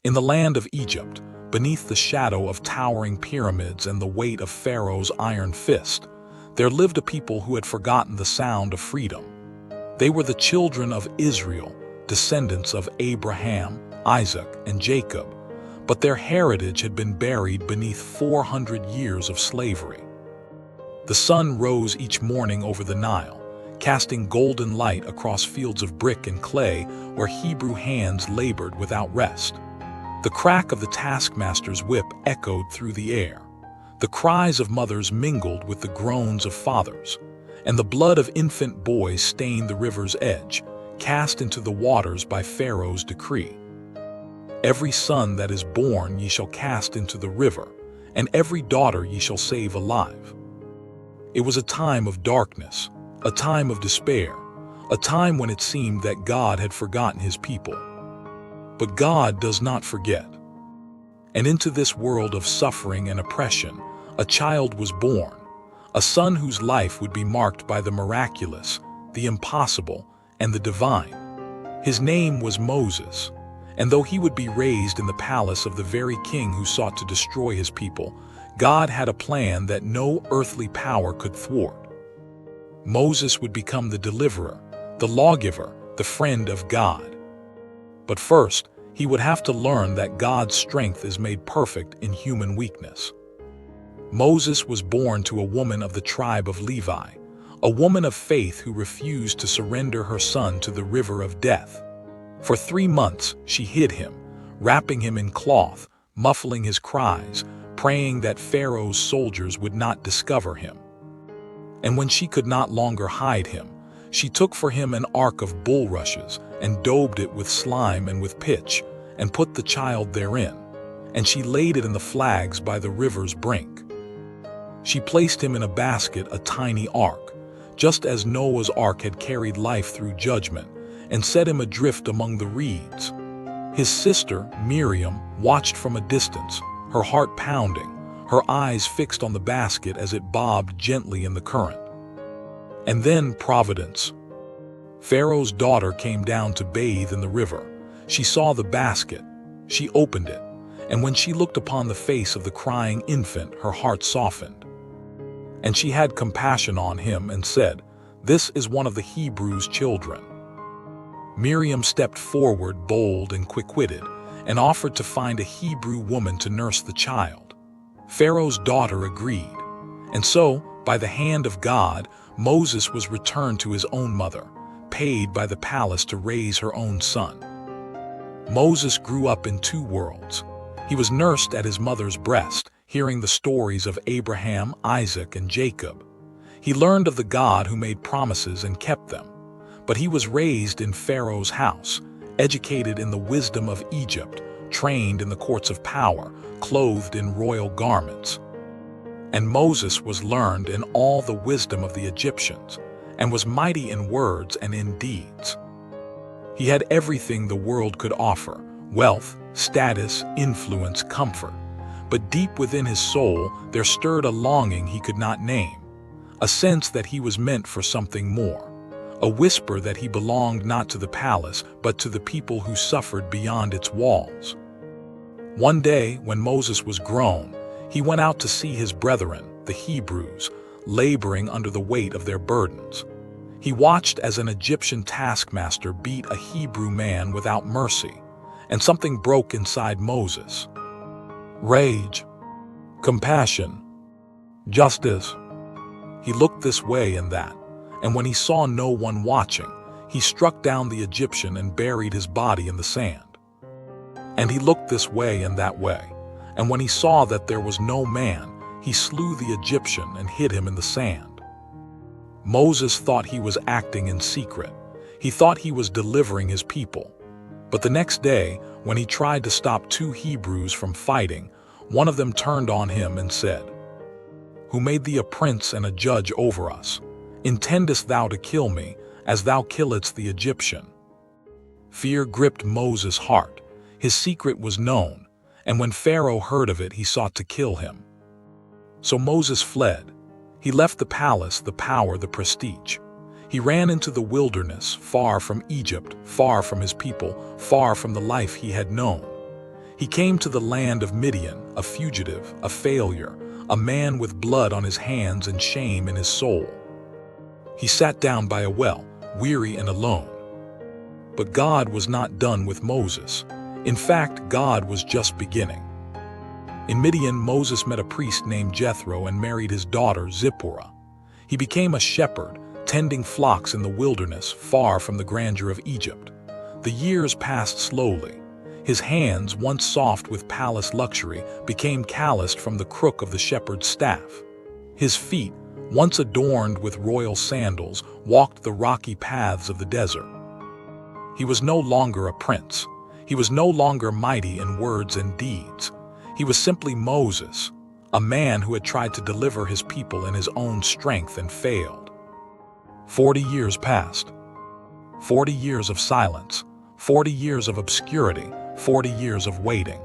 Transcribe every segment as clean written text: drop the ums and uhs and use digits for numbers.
In the land of Egypt, beneath the shadow of towering pyramids and the weight of Pharaoh's iron fist, there lived a people who had forgotten the sound of freedom. They were the children of Israel, descendants of Abraham, Isaac, and Jacob, but their heritage had been buried beneath 400 years of slavery. The sun rose each morning over the Nile, casting golden light across fields of brick and clay where Hebrew hands labored without rest. The crack of the taskmaster's whip echoed through the air. The cries of mothers mingled with the groans of fathers, and the blood of infant boys stained the river's edge, cast into the waters by Pharaoh's decree. Every son that is born ye shall cast into the river, and every daughter ye shall save alive. It was a time of darkness, a time of despair, a time when it seemed that God had forgotten his people. But God does not forget. And into this world of suffering and oppression, a child was born, a son whose life would be marked by the miraculous, the impossible, and the divine. His name was Moses, and though he would be raised in the palace of the very king who sought to destroy his people, God had a plan that no earthly power could thwart. Moses would become the deliverer, the lawgiver, the friend of God. But first, he would have to learn that God's strength is made perfect in human weakness. Moses was born to a woman of the tribe of Levi, a woman of faith who refused to surrender her son to the river of death. For 3 months she hid him, wrapping him in cloth, muffling his cries, praying that Pharaoh's soldiers would not discover him. And when she could not longer hide him, she took for him an ark of bulrushes and daubed it with slime and with pitch, and put the child therein, and she laid it in the flags by the river's brink. She placed him in a basket, a tiny ark, just as Noah's ark had carried life through judgment, and set him adrift among the reeds. His sister, Miriam, watched from a distance, her heart pounding, her eyes fixed on the basket as it bobbed gently in the current. And then Providence. Pharaoh's daughter came down to bathe in the river. She saw the basket. She opened it, and when she looked upon the face of the crying infant, her heart softened. And she had compassion on him and said, "This is one of the Hebrews' children." Miriam stepped forward, bold and quick-witted, and offered to find a Hebrew woman to nurse the child. Pharaoh's daughter agreed, and so, by the hand of God, Moses was returned to his own mother, paid by the palace to raise her own son. Moses grew up in 2 worlds. He was nursed at his mother's breast, hearing the stories of Abraham, Isaac, and Jacob. He learned of the God who made promises and kept them. But he was raised in Pharaoh's house, educated in the wisdom of Egypt, trained in the courts of power, clothed in royal garments. And Moses was learned in all the wisdom of the Egyptians, and was mighty in words and in deeds. He had everything the world could offer: wealth, status, influence, comfort. But deep within his soul there stirred a longing he could not name, a sense that he was meant for something more, a whisper that he belonged not to the palace but to the people who suffered beyond its walls. One day, when Moses was grown, he went out to see his brethren, the Hebrews, laboring under the weight of their burdens. He watched as an Egyptian taskmaster beat a Hebrew man without mercy, and something broke inside Moses. Rage, compassion, justice. He looked this way and that, and when he saw no one watching, he struck down the Egyptian and buried his body in the sand. And he looked this way and that way, and when he saw that there was no man, he slew the Egyptian and hid him in the sand. Moses thought he was acting in secret. He thought he was delivering his people. But the next day, when he tried to stop 2 Hebrews from fighting, one of them turned on him and said, "Who made thee a prince and a judge over us? Intendest thou to kill me, as thou killedst the Egyptian?" Fear gripped Moses' heart. His secret was known, and when Pharaoh heard of it, he sought to kill him. So Moses fled. He left the palace, the power, the prestige. He ran into the wilderness, far from Egypt, far from his people, far from the life he had known. He came to the land of Midian, a fugitive, a failure, a man with blood on his hands and shame in his soul. He sat down by a well, weary and alone. But God was not done with Moses. In fact, God was just beginning. In Midian, Moses met a priest named Jethro and married his daughter Zipporah. He became a shepherd, tending flocks in the wilderness, far from the grandeur of Egypt. The years passed slowly. His hands, once soft with palace luxury, became calloused from the crook of the shepherd's staff. His feet, once adorned with royal sandals, walked the rocky paths of the desert. He was no longer a prince. He was no longer mighty in words and deeds. He was simply Moses, a man who had tried to deliver his people in his own strength and failed. 40 years passed. 40 years of silence, 40 years of obscurity, 40 years of waiting.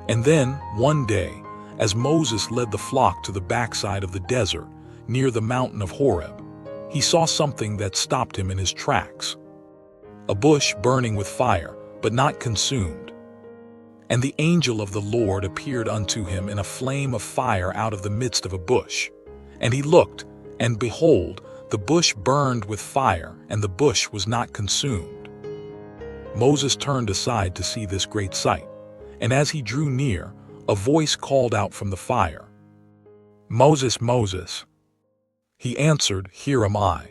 And then, one day, as Moses led the flock to the backside of the desert, near the mountain of Horeb, he saw something that stopped him in his tracks. A bush burning with fire, but not consumed. And the angel of the Lord appeared unto him in a flame of fire out of the midst of a bush. And he looked, and behold, the bush burned with fire, and the bush was not consumed. Moses turned aside to see this great sight, and as he drew near, a voice called out from the fire, "Moses, Moses." He answered, "Here am I."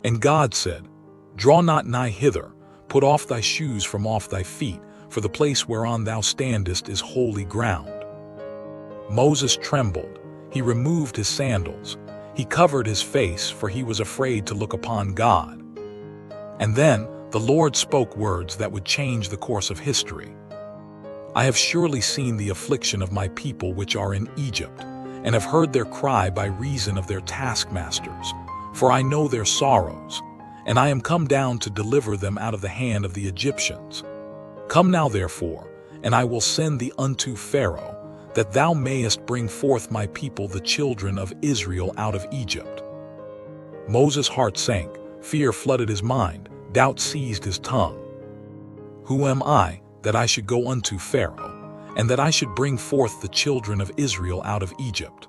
And God said, "Draw not nigh hither, put off thy shoes from off thy feet, for the place whereon thou standest is holy ground." Moses trembled. He removed his sandals. He covered his face, for he was afraid to look upon God. And then the Lord spoke words that would change the course of history. "I have surely seen the affliction of my people which are in Egypt, and have heard their cry by reason of their taskmasters, for I know their sorrows, and I am come down to deliver them out of the hand of the Egyptians. Come now therefore, and I will send thee unto Pharaoh, that thou mayest bring forth my people the children of Israel out of Egypt." Moses' heart sank, fear flooded his mind, doubt seized his tongue. "Who am I, that I should go unto Pharaoh, and that I should bring forth the children of Israel out of Egypt?"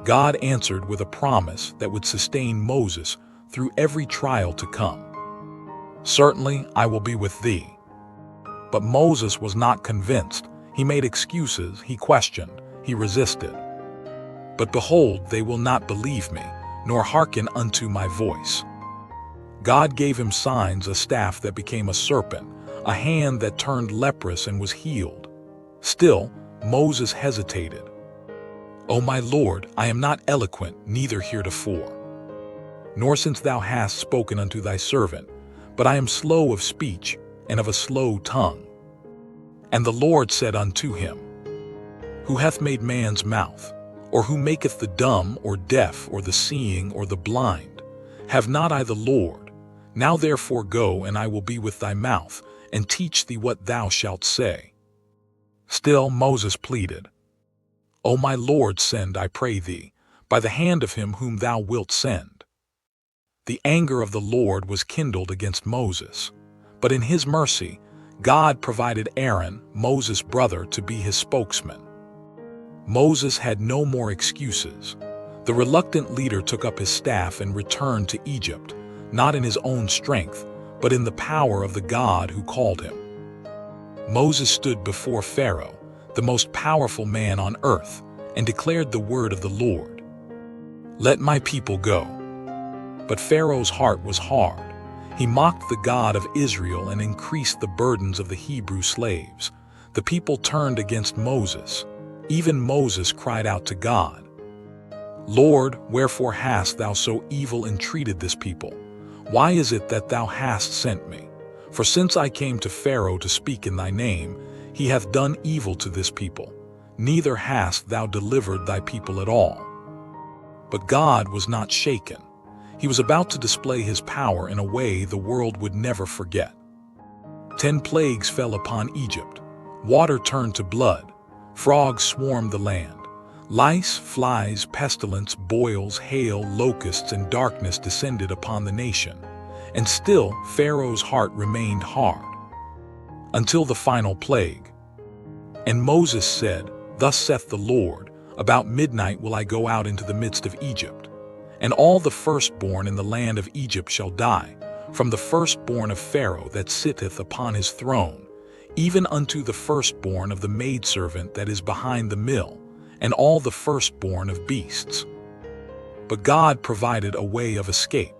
God answered with a promise that would sustain Moses through every trial to come. "Certainly I will be with thee." But Moses was not convinced. He made excuses, he questioned, he resisted. "But behold, they will not believe me, nor hearken unto my voice." God gave him signs: a staff that became a serpent, a hand that turned leprous and was healed. Still, Moses hesitated. "O my Lord, I am not eloquent, neither heretofore, nor since thou hast spoken unto thy servant, but I am slow of speech, and of a slow tongue." And the Lord said unto him, "Who hath made man's mouth? Or who maketh the dumb, or deaf, or the seeing, or the blind? Have not I the Lord? Now therefore go, and I will be with thy mouth, and teach thee what thou shalt say." Still Moses pleaded, "O my Lord, send, I pray thee, by the hand of him whom thou wilt send." The anger of the Lord was kindled against Moses, but in his mercy, God provided Aaron, Moses' brother, to be his spokesman. Moses had no more excuses. The reluctant leader took up his staff and returned to Egypt, not in his own strength, but in the power of the God who called him. Moses stood before Pharaoh, the most powerful man on earth, and declared the word of the Lord. "Let my people go." But Pharaoh's heart was hard. He mocked the God of Israel and increased the burdens of the Hebrew slaves. The people turned against Moses. Even Moses cried out to God, "Lord, wherefore hast thou so evil entreated this people? Why is it that thou hast sent me? For since I came to Pharaoh to speak in thy name, he hath done evil to this people. Neither hast thou delivered thy people at all." But God was not shaken. He was about to display his power in a way the world would never forget. 10 plagues fell upon Egypt. Water turned to blood. Frogs swarmed the land. Lice, flies, pestilence, boils, hail, locusts, and darkness descended upon the nation. And still Pharaoh's heart remained hard. until the final plague. And Moses said, Thus saith the Lord, about midnight will I go out into the midst of Egypt, and all the firstborn in the land of Egypt shall die, from the firstborn of Pharaoh that sitteth upon his throne, even unto the firstborn of the maidservant that is behind the mill, and all the firstborn of beasts. But God provided a way of escape.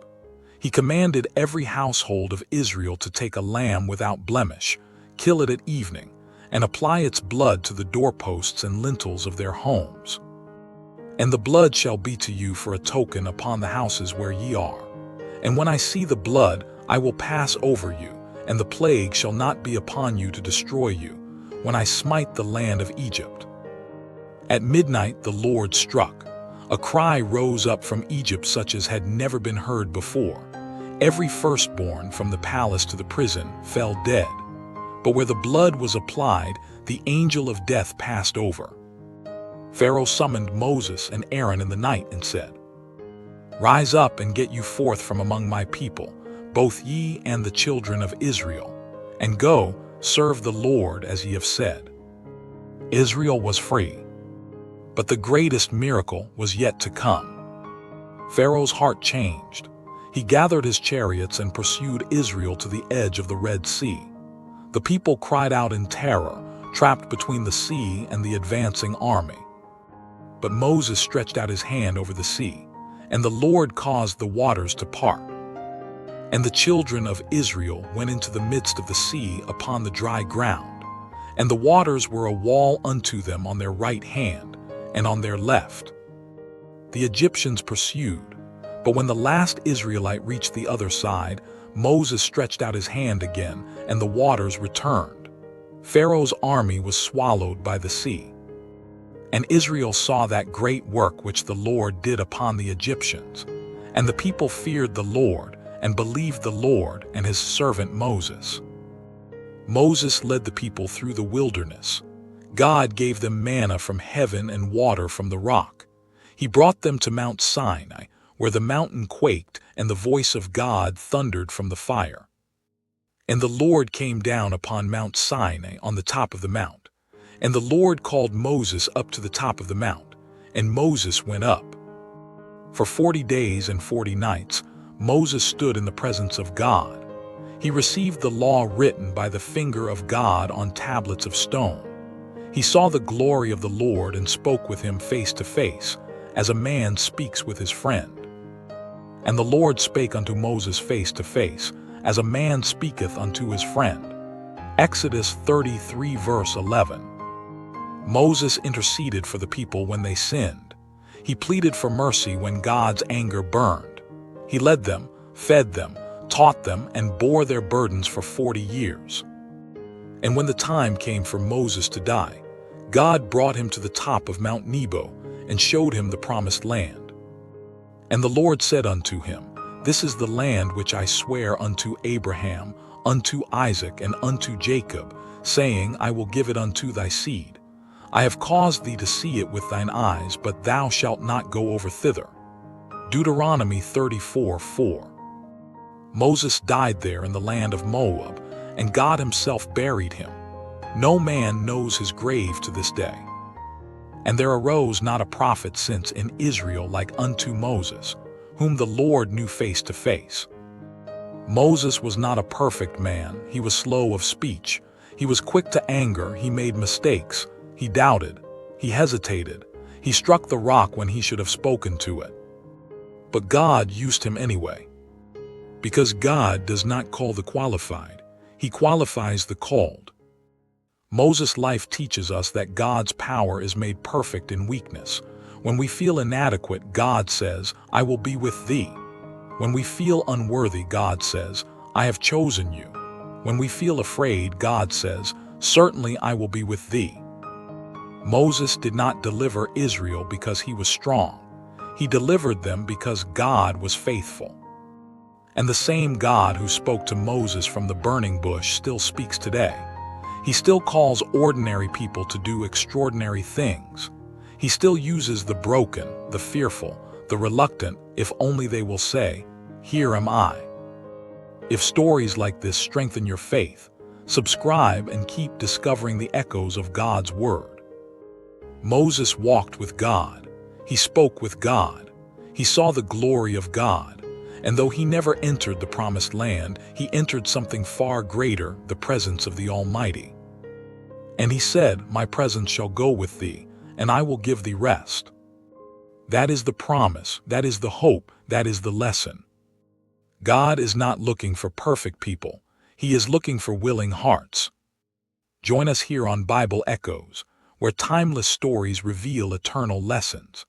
He commanded every household of Israel to take a lamb without blemish, kill it at evening, and apply its blood to the doorposts and lintels of their homes. And the blood shall be to you for a token upon the houses where ye are. And when I see the blood, I will pass over you, and the plague shall not be upon you to destroy you, when I smite the land of Egypt. At midnight the Lord struck. A cry rose up from Egypt such as had never been heard before. Every firstborn from the palace to the prison fell dead. But where the blood was applied, the angel of death passed over. Pharaoh summoned Moses and Aaron in the night and said, Rise up and get you forth from among my people, both ye and the children of Israel, and go, serve the Lord as ye have said. Israel was free. But the greatest miracle was yet to come. Pharaoh's heart changed. He gathered his chariots and pursued Israel to the edge of the Red Sea. The people cried out in terror, trapped between the sea and the advancing army. But Moses stretched out his hand over the sea, and the Lord caused the waters to part. And the children of Israel went into the midst of the sea upon the dry ground, and the waters were a wall unto them on their right hand and on their left. The Egyptians pursued, but when the last Israelite reached the other side, Moses stretched out his hand again, and the waters returned. Pharaoh's army was swallowed by the sea. And Israel saw that great work which the Lord did upon the Egyptians. And the people feared the Lord, and believed the Lord and his servant Moses. Moses led the people through the wilderness. God gave them manna from heaven and water from the rock. He brought them to Mount Sinai, where the mountain quaked and the voice of God thundered from the fire. And the Lord came down upon Mount Sinai on the top of the mount. And the Lord called Moses up to the top of the mount, and Moses went up. For 40 days and 40 nights, Moses stood in the presence of God. He received the law written by the finger of God on tablets of stone. He saw the glory of the Lord and spoke with him face to face, as a man speaks with his friend. And the Lord spake unto Moses face to face, as a man speaketh unto his friend. Exodus 33 verse 11. Moses interceded for the people when they sinned. He pleaded for mercy when God's anger burned. He led them, fed them, taught them, and bore their burdens for 40 years. And when the time came for Moses to die, God brought him to the top of Mount Nebo and showed him the promised land. And the Lord said unto him, This is the land which I swear unto Abraham, unto Isaac, and unto Jacob, saying, I will give it unto thy seed. I have caused thee to see it with thine eyes, but thou shalt not go over thither. Deuteronomy 34:4. Moses died there in the land of Moab, and God himself buried him. No man knows his grave to this day. And there arose not a prophet since in Israel like unto Moses, whom the Lord knew face to face. Moses was not a perfect man, he was slow of speech, he was quick to anger, he made mistakes, he doubted, he hesitated, he struck the rock when he should have spoken to it. But God used him anyway. Because God does not call the qualified, he qualifies the called. Moses' life teaches us that God's power is made perfect in weakness. When we feel inadequate, God says, I will be with thee. When we feel unworthy, God says, I have chosen you. When we feel afraid, God says, certainly I will be with thee. Moses did not deliver Israel because he was strong. He delivered them because God was faithful. And the same God who spoke to Moses from the burning bush still speaks today. He still calls ordinary people to do extraordinary things. He still uses the broken, the fearful, the reluctant, if only they will say, Here am I. If stories like this strengthen your faith, Subscribe and keep discovering the echoes of God's Word. Moses walked with God. He spoke with God. He saw the glory of God. And though he never entered the promised land, he entered something far greater, the presence of the Almighty. And he said, "My presence shall go with thee, and I will give thee rest." That is the promise, that is the hope, that is the lesson. God is not looking for perfect people. He is looking for willing hearts. Join us here on Bible Echoes, where timeless stories reveal eternal lessons.